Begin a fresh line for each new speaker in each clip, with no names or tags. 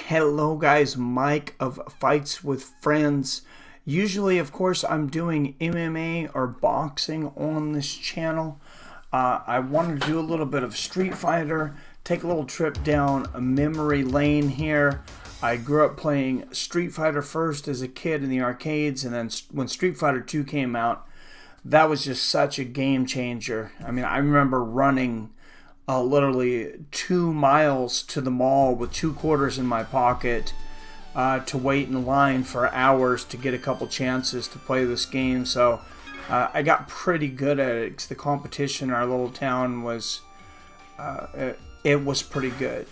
Hello guys, Mike of Fights with Friends. Usually, of course, I'm doing MMA or boxing on this channel. I wanted to do a little bit of Street Fighter, take a little trip down a memory lane here. I grew up playing Street Fighter first as a kid in the arcades, and then when Street Fighter 2 came out, that was just such a game changer. I mean, I remember running literally 2 miles to the mall with 2 quarters in my pocket to wait in line for hours to get a couple chances to play this game. So I got pretty good at it because the competition in our little town was it was pretty good.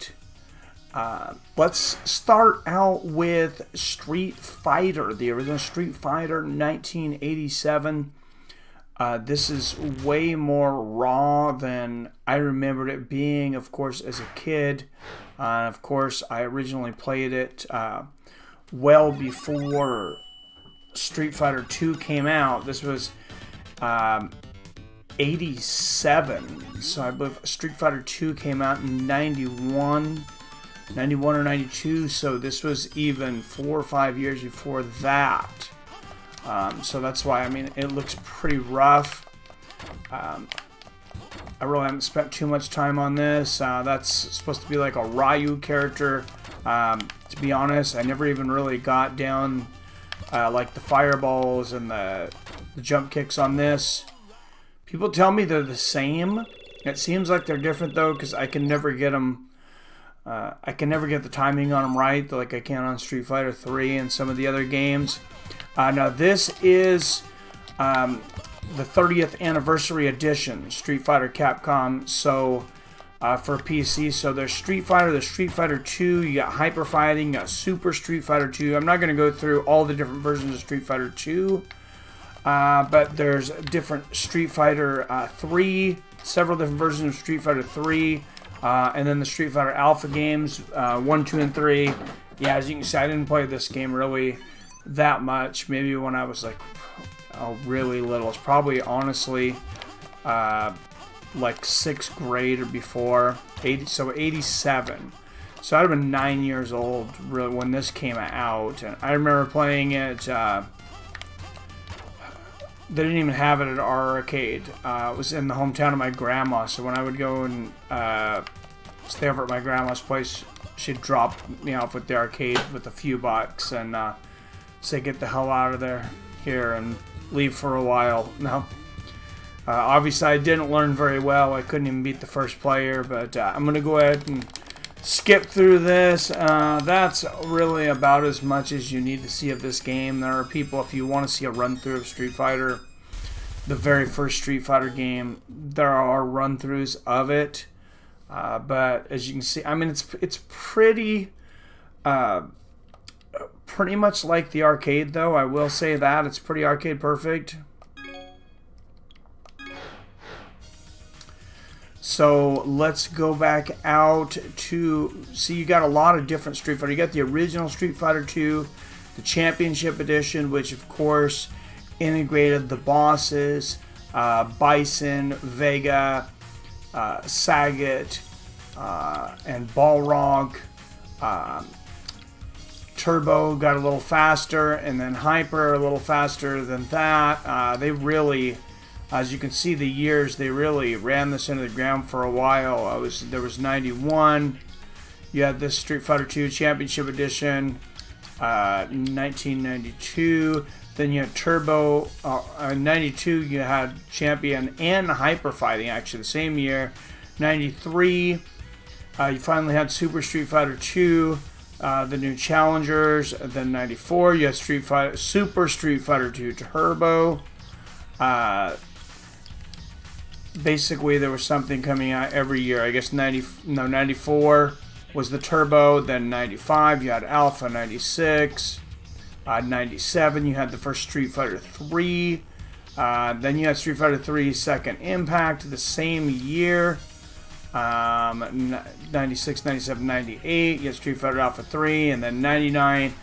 Let's start out with Street Fighter, the original Street Fighter, 1987. This is way more raw than I remembered it being, of course, as a kid. Of course, I originally played it well before Street Fighter 2 came out. This was 87. So I believe Street Fighter 2 came out in 91 or 92. So this was even 4 or 5 years before that. So that's why, I mean, it looks pretty rough. I really haven't spent too much time on this. That's supposed to be like a Ryu character. To be honest, I never even really got down like the fireballs and the jump kicks on this. People tell me they're the same. It seems like they're different though, because I can never get them. I can never get the timing on them right, like I can on Street Fighter 3 and some of the other games. Now this is the 30th anniversary edition, Street Fighter Capcom. So for PC, so there's Street Fighter, there's Street Fighter 2, you got Hyper Fighting, you got Super Street Fighter 2. I'm not going to go through all the different versions of Street Fighter 2, but there's different Street Fighter 3, several different versions of Street Fighter 3, and then the Street Fighter Alpha games, 1, 2, and 3. Yeah, as you can see, I didn't play this game really that much. Maybe when I was like really little. It's probably honestly like 6th grade or before. 87. So I'd have been 9 years old really when this came out, and I remember playing it. They didn't even have it at our arcade. It was in the hometown of my grandma, so when I would go and stay over at my grandma's place, she'd drop me off with the arcade with a few bucks and say, get the hell out of there here and leave for a while. No. Obviously, I didn't learn very well. I couldn't even beat the first player, but I'm going to go ahead and skip through this. That's really about as much as you need to see of this game. There are people, if you want to see a run-through of Street Fighter, the very first Street Fighter game, there are run-throughs of it. But as you can see, I mean, it's pretty much like the arcade, though. I will say that it's pretty arcade perfect. So let's go back out to see. You got a lot of different Street Fighter. You got the original Street Fighter 2, the Championship Edition, which of course integrated the bosses, Bison, Vega, Sagat, and Balrog. Turbo got a little faster, and then Hyper a little faster than that. They really, as you can see, the years, they really ran this into the ground for a while. There was 91. You had this Street Fighter 2 Championship Edition, 1992. Then you had Turbo. In 92, you had Champion and Hyper Fighting, actually, the same year. 93, you finally had Super Street Fighter 2. The new challengers. Then 94, you had Super Street Fighter 2 Turbo. Basically, there was something coming out every year. I guess 94 was the Turbo. Then 95, you had Alpha. 96, 97, you had the first Street Fighter 3. Then you had Street Fighter 3 Second Impact the same year. 96, 97, 98, you had Street Fighter Alpha 3, and then 99,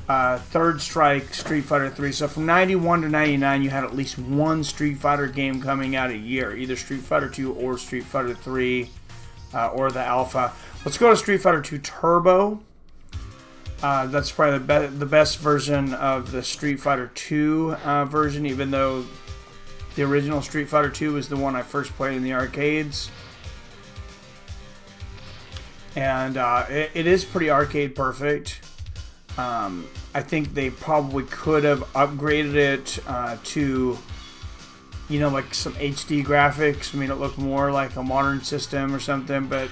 Third Strike Street Fighter 3. So from 91 to 99, you had at least one Street Fighter game coming out a year, either Street Fighter 2 or Street Fighter 3, or the Alpha. Let's go to Street Fighter 2 Turbo. That's probably the best version of the Street Fighter 2 version, even though the original Street Fighter 2 was the one I first played in the arcades. And it is pretty arcade perfect. I think they probably could have upgraded it to, you know, like some HD graphics. I mean, it looked more like a modern system or something, but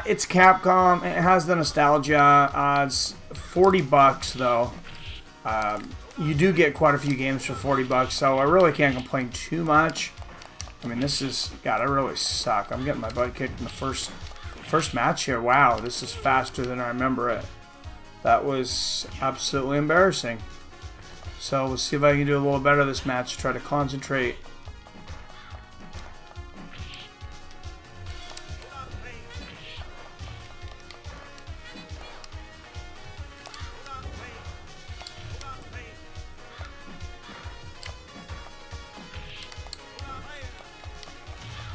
it's Capcom. It has the nostalgia. It's $40 though. You do get quite a few games for $40, so I really can't complain too much. I mean, this is, God, I really suck. I'm getting my butt kicked in the first match here. Wow, this is faster than I remember it. That was absolutely embarrassing. So let's see if I can do a little better this match. Try to concentrate.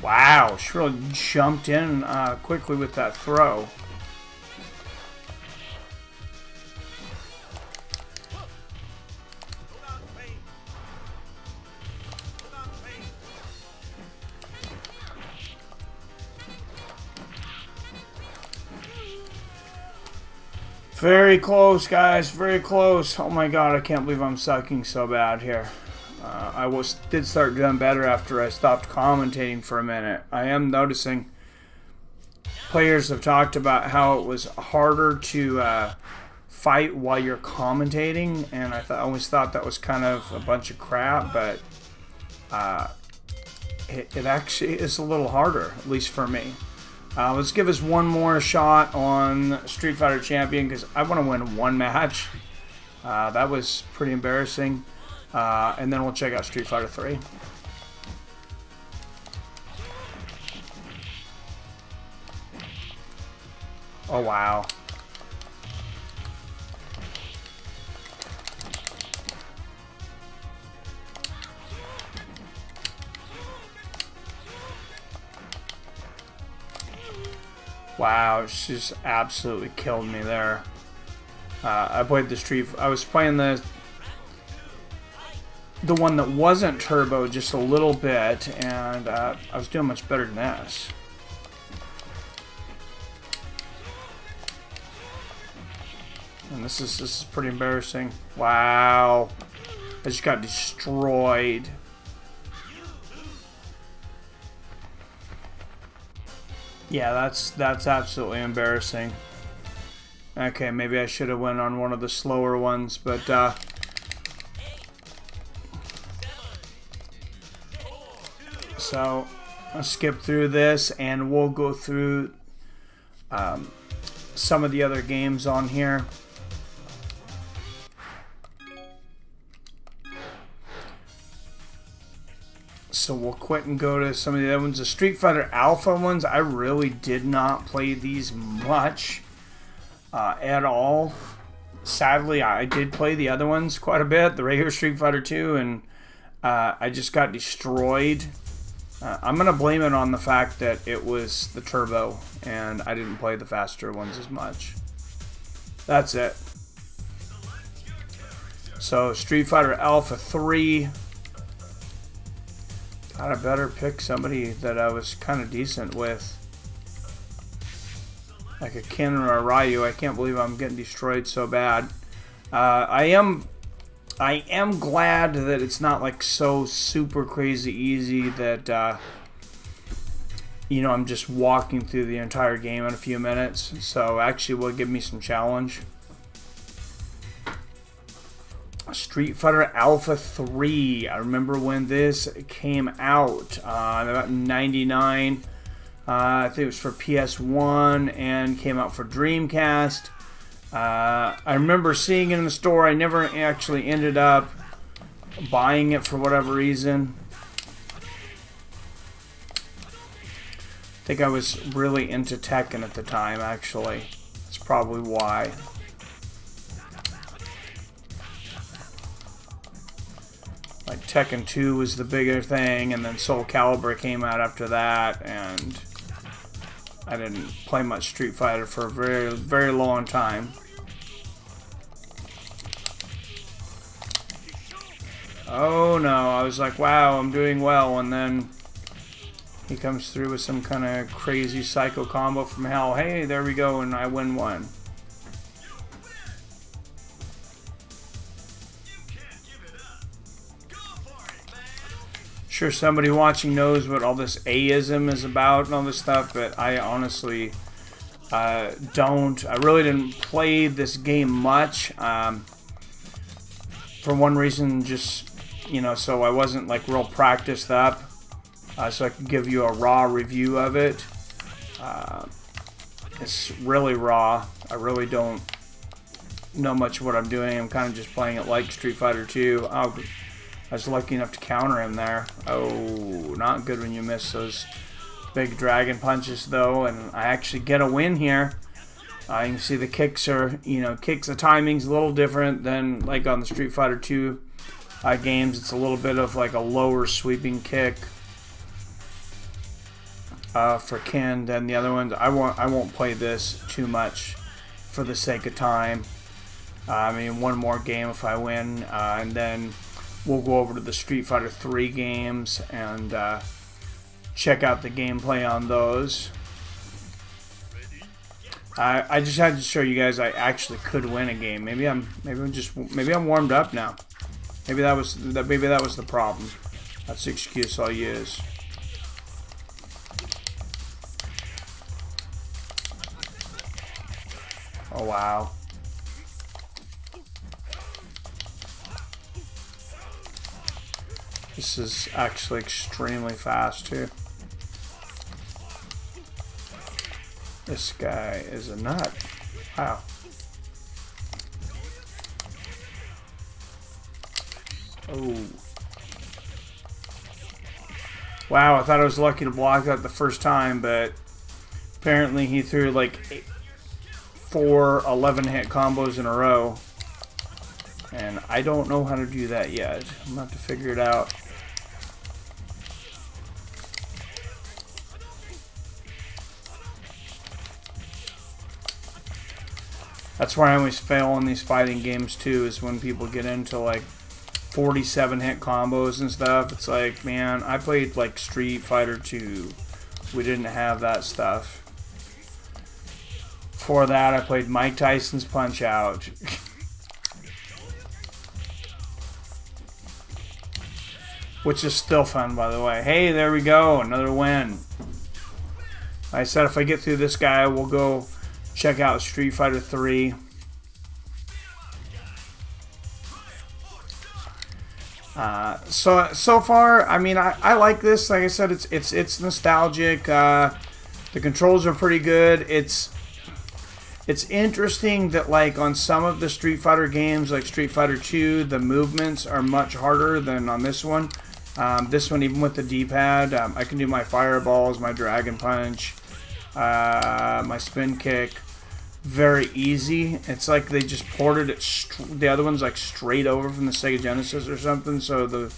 Wow, she really jumped in quickly with that throw. Very close, guys. Very close. Oh my god, I can't believe I'm sucking so bad here. I did start doing better after I stopped commentating for a minute. I am noticing players have talked about how it was harder to fight while you're commentating, and I always thought that was kind of a bunch of crap, but it actually is a little harder, at least for me. Let's give us one more shot on Street Fighter Champion because I want to win one match. That was pretty embarrassing. And then we'll check out Street Fighter 3. Oh, wow. Wow, she's absolutely killed me there. I played the I was playing the one that wasn't turbo just a little bit, and I was doing much better than this. And this is pretty embarrassing. Wow, I just got destroyed. Yeah, that's absolutely embarrassing. Okay, maybe I should have went on one of the slower ones, but so I'll skip through this and we'll go through some of the other games on here. So we'll quit and go to some of the other ones. The Street Fighter Alpha ones, I really did not play these much at all. Sadly, I did play the other ones quite a bit, the regular Street Fighter 2, and I just got destroyed. I'm going to blame it on the fact that it was the turbo, and I didn't play the faster ones as much. That's it. So, Street Fighter Alpha 3. God, I better pick somebody that I was kind of decent with. Like a Ken or a Ryu. I can't believe I'm getting destroyed so bad. I am glad that it's not like so super crazy easy that you know, I'm just walking through the entire game in a few minutes. So actually will give me some challenge. Street Fighter Alpha 3. I remember when this came out, about 99. I think it was for PS1 and came out for Dreamcast. I remember seeing it in the store. I never actually ended up buying it for whatever reason. I think I was really into Tekken at the time, actually. That's probably why. Like Tekken 2 was the bigger thing, and then Soul Calibur came out after that, and I didn't play much Street Fighter for a very, very long time. Oh no, I was like, wow, I'm doing well, and then he comes through with some kind of crazy psycho combo from hell. Hey, there we go, and I win one. Sure, somebody watching knows what all this aism is about and all this stuff, but I honestly don't. I really didn't play this game much. For one reason, just, you know, so I wasn't like real practiced up, so I could give you a raw review of it. It's really raw. I really don't know much of what I'm doing. I'm kind of just playing it like Street Fighter 2. Oh, I was lucky enough to counter him there. Oh, not good when you miss those big dragon punches though, and I actually get a win here. You can see the kicks are, you know, the timing's a little different than like on the Street Fighter 2 games. It's a little bit of like a lower sweeping kick for Ken than the other ones. I won't play this too much for the sake of time. I mean, one more game if I win, and then we'll go over to the Street Fighter 3 games and check out the gameplay on those. I just had to show you guys I actually could win a game. Maybe I'm warmed up now. Maybe that was the problem. That's the excuse I'll use. Oh wow. This is actually extremely fast too. This guy is a nut. Wow. Oh. Wow, I thought I was lucky to block that the first time, but apparently he threw like 4 11-hit combos in a row. And I don't know how to do that yet. I'm going to have to figure it out. That's where I always fail in these fighting games too, is when people get into like 47-hit combos and stuff. It's like, man, I played like Street Fighter 2. We didn't have that stuff. Before that, I played Mike Tyson's Punch-Out. Which is still fun, by the way. Hey, there we go. Another win. I said if I get through this guy, we'll go check out Street Fighter 3. So far, I mean, I like this. Like I said, it's nostalgic. The controls are pretty good. It's interesting that like on some of the Street Fighter games, like Street Fighter 2, the movements are much harder than on this one. This one, even with the D-pad, I can do my fireballs, my dragon punch, my spin kick, very easy. It's like they just ported it. The other one's like straight over from the Sega Genesis or something. So the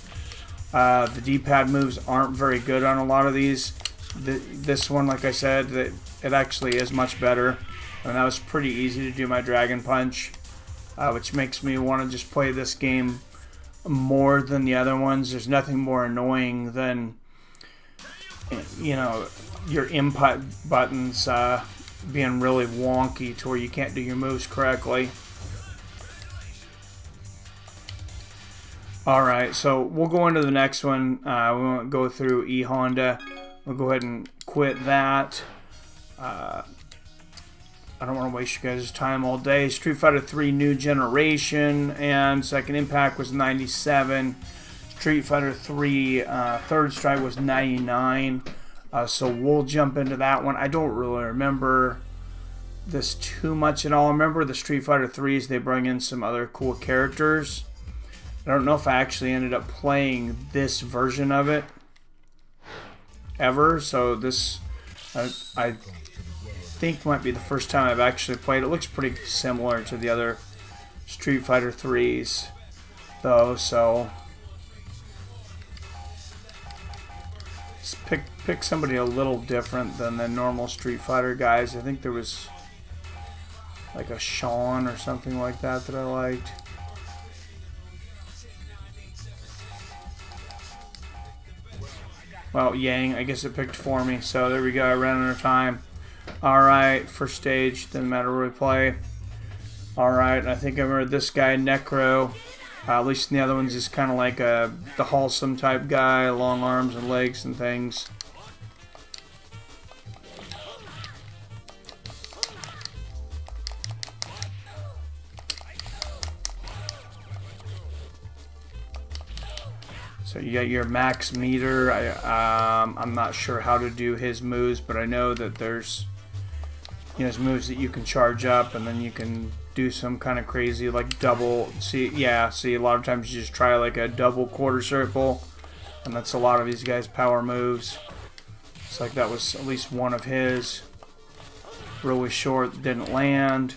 D-pad moves aren't very good on a lot of these. This one, like I said, it actually is much better. And that was pretty easy to do my dragon punch, which makes me want to just play this game more than the other ones. There's nothing more annoying than, you know, your input buttons being really wonky to where you can't do your moves correctly. Alright, so we'll go into the next one. We won't go through E-Honda. We'll go ahead and quit that. I don't want to waste you guys' time all day. Street Fighter 3 New Generation, and Second Impact was 97. Street Fighter 3 Third Strike was 99. So we'll jump into that one. I don't really remember this too much at all. I remember the Street Fighter 3s, they bring in some other cool characters. I don't know if I actually ended up playing this version of it ever. So this, I think might be the first time I've actually played. It looks pretty similar to the other Street Fighter 3s though, so let's pick somebody a little different than the normal Street Fighter guys. I think there was like a Sean or something like that I liked. Well, Yang, I guess it picked for me. So there we go. I ran out of time. Alright, first stage. Doesn't matter where we play. Alright, I think I remember this guy, Necro. At least in the other ones, he's kind of like the wholesome type guy. Long arms and legs and things. So you got your max meter. I'm not sure how to do his moves, but I know that there's his moves that you can charge up, and then you can do some kind of crazy like double. See, a lot of times you just try like a double quarter circle, and that's a lot of these guys' power moves. It's like that was at least one of his. Really short, didn't land.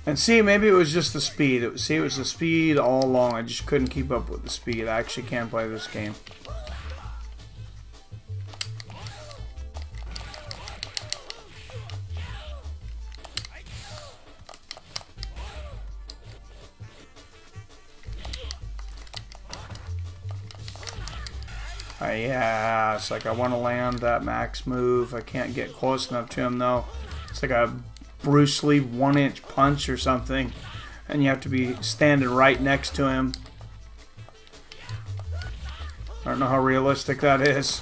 And see, maybe it was just the speed. It was the speed all along. I just couldn't keep up with the speed. I actually can't play this game. Yeah, it's like I want to land that max move. I can't get close enough to him though. It's like a Bruce Lee 1-inch punch or something, and you have to be standing right next to him. I don't know how realistic that is.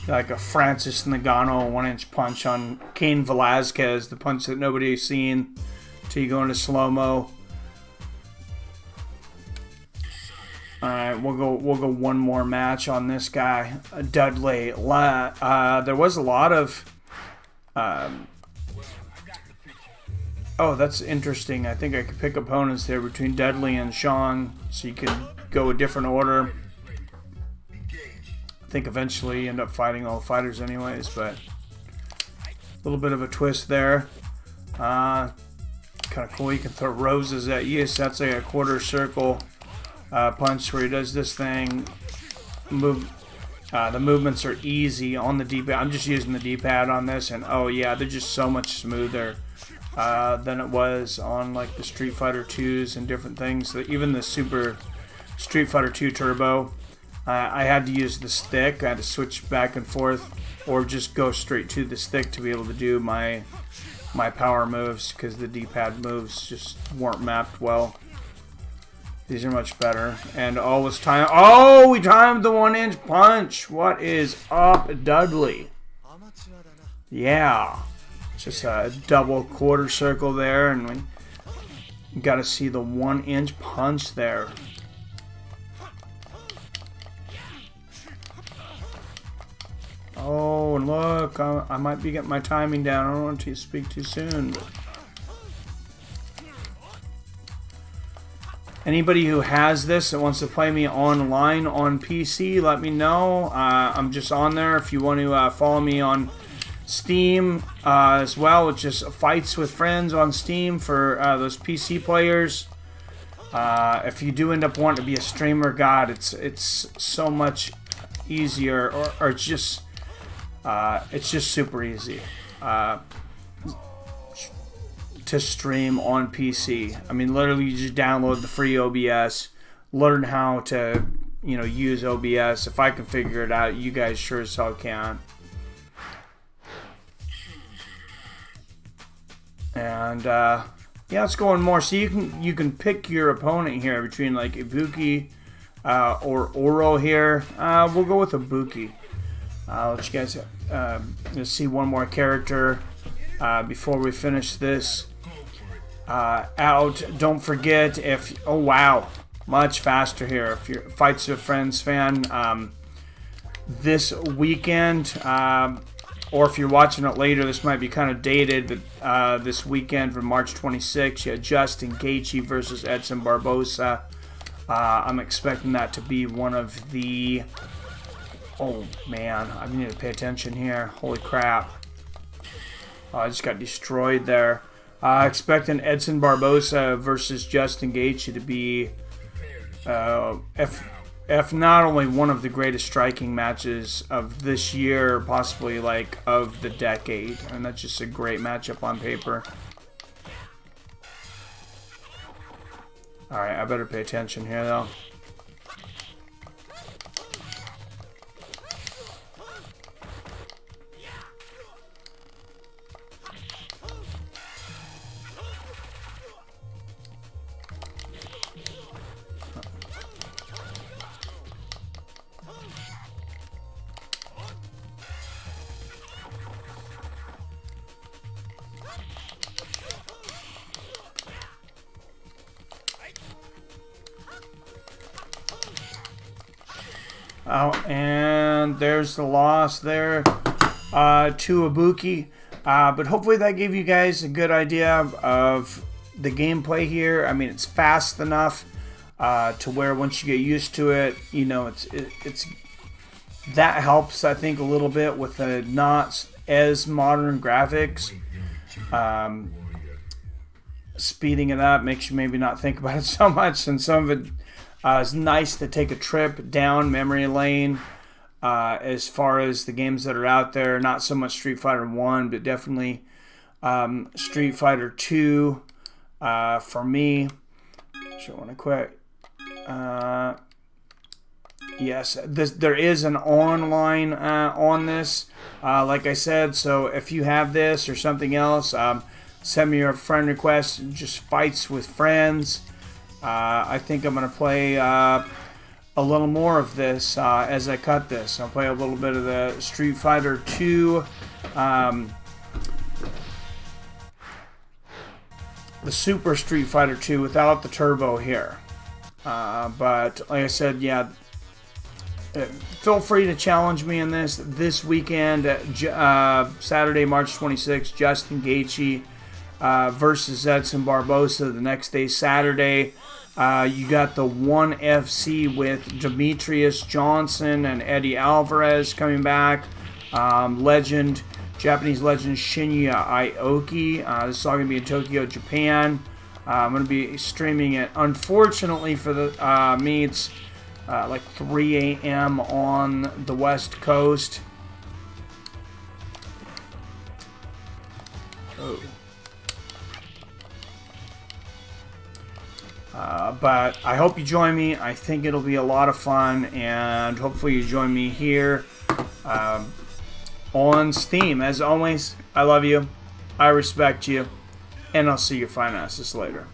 Like a Francis Ngannou 1-inch punch on Cain Velasquez, the punch that nobody's seen until you go into slow-mo. Alright, we'll go one more match on this guy, Dudley. There was a lot of oh, that's interesting. I think I could pick opponents there between Dudley and Sean, so you could go a different order. I think eventually you end up fighting all the fighters anyways, but a little bit of a twist there. Kind of cool. You can throw roses at you, so that's like a quarter circle punch where he does this thing. The movements are easy on the D-pad. I'm just using the D-pad on this, and oh yeah, they're just so much smoother than it was on like the Street Fighter 2s and different things. Even the Super Street Fighter 2 Turbo, I had to use the stick. I had to switch back and forth, or just go straight to the stick to be able to do my power moves, because the D-pad moves just weren't mapped well. These are much better. And all this time. Oh, we timed the 1-inch punch. What is up, Dudley? Yeah. Just a double quarter circle there. And we got to see the 1-inch punch there. Oh, and look. I might be getting my timing down. I don't want to speak too soon. But anybody who has this that wants to play me online on PC, let me know. I'm just on there. If you want to follow me on Steam as well, it's just Fights with Friends on Steam for those PC players. If you do end up wanting to be a streamer, God, it's so much easier, or it's just super easy to stream on PC. I mean, literally, you just download the free OBS, learn how to, use OBS. If I can figure it out, you guys sure as hell can. And yeah, let's go on more. So you can pick your opponent here between like Ibuki or Oro here. We'll go with Ibuki. Let you guys let's see one more character before we finish this out. Don't forget, oh wow, much faster here. If you're a Fights with Friends fan, this weekend, or if you're watching it later, this might be kind of dated, but this weekend from March 26th, you had Justin Gaethje versus Edson Barbosa. I'm expecting that to be one of the... Oh man, I need to pay attention here. Holy crap. I just got destroyed there. Expecting Edson Barbosa versus Justin Gaethje to be if not only one of the greatest striking matches of this year, possibly like of the decade. And that's just a great matchup on paper. Alright, I better pay attention here though. Oh, and there's the loss there to Ibuki. But hopefully that gave you guys a good idea of the gameplay here. I mean, it's fast enough to where once you get used to it, you know, it's that helps, I think, a little bit with the not as modern graphics. Speeding it up makes you maybe not think about it so much, and some of it it's nice to take a trip down memory lane as far as the games that are out there. Not so much Street Fighter 1, but definitely Street Fighter 2 for me. Sure, want to quit. Yes, there is an online on this, like I said. So if you have this or something else, send me your friend request. Just fights with friends. I think I'm going to play a little more of this as I cut this. I'll play a little bit of the Street Fighter 2, the Super Street Fighter 2 without the turbo here. But like I said, yeah, feel free to challenge me in this weekend. Saturday, March 26th, Justin Gaethje versus Edson Barbosa. The next day, Saturday, you got the ONE FC with Demetrius Johnson and Eddie Alvarez coming back. Japanese legend Shinya Aoki. This is all going to be in Tokyo, Japan. I'm going to be streaming it. Unfortunately for me, it's like 3 a.m. on the West Coast. Oh. But I hope you join me. I think it'll be a lot of fun, and hopefully you join me here on Steam. As always, I love you, I respect you, and I'll see your fine asses later.